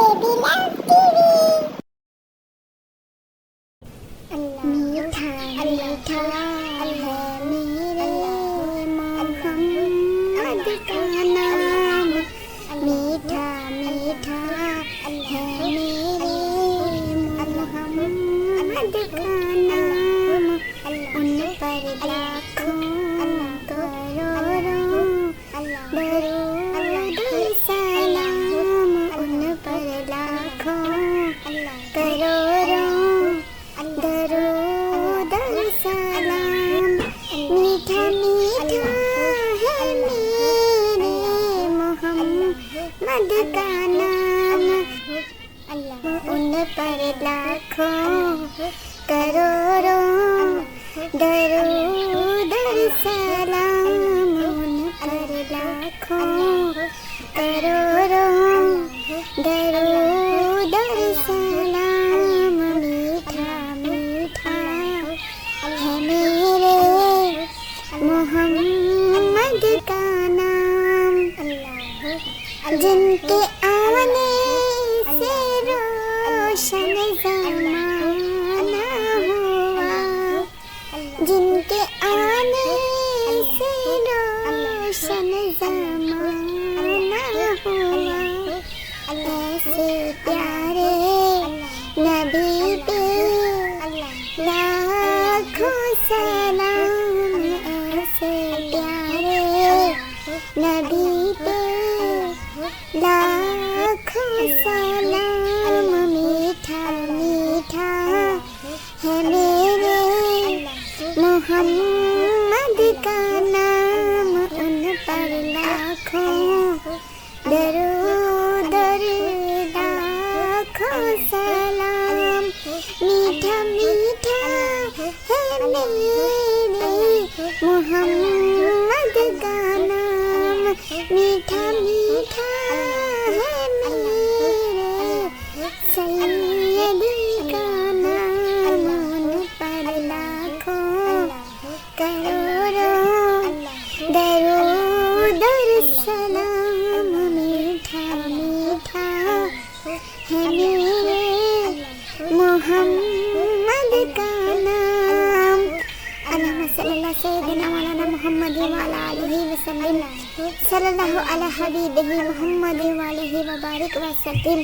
Baby love TV. मीठा मीठा है मेरे मोहम्मद का नाम, मीठा मीठा है मेरे मोहम्मद का नाम। उन पर लाखों करोड़ों दरूद सलाम, उन पर लाखों करोड़ों दरूद सलाम। मीठा मीठा है मेरे मोहम्मद का नाम, उन पर लाखों करोड़ों दरूद सलाम, उन पर लाखों करोड़ों दरूद सलाम। मीठा मीठा है मेरे मोहम्मद का नाम, जिनके आने से रोशन ज़माना हुआ, जिनके आने से रोशन ज़माना हुआ। ऐसे प्यारे नबी पे लाखों सलाम, ऐसे प्यारे नबी पे लाखों सलाम। मीठा मीठा है मेरे मोहम्मद का नाम, उन पर लाखों दरूद लाखों सलाम। मीठा मीठा है मेरे मोहम्मद का नाम, मीठा मीठा है मेरे सैयद का नाम। उन पर लाखों करोड़ों दरूद सलाम। मीठा मीठा है मेरे मोहम्मद का नाम। अल्लाहुम्मा सल्ली अला सय्यिदिना मौलाना मुहम्मद व अला आलिहि वसल्लम, सल्लल्लाहु अला हबीबिही मुहम्मद व आलिहि व बारिक व सल्लिम।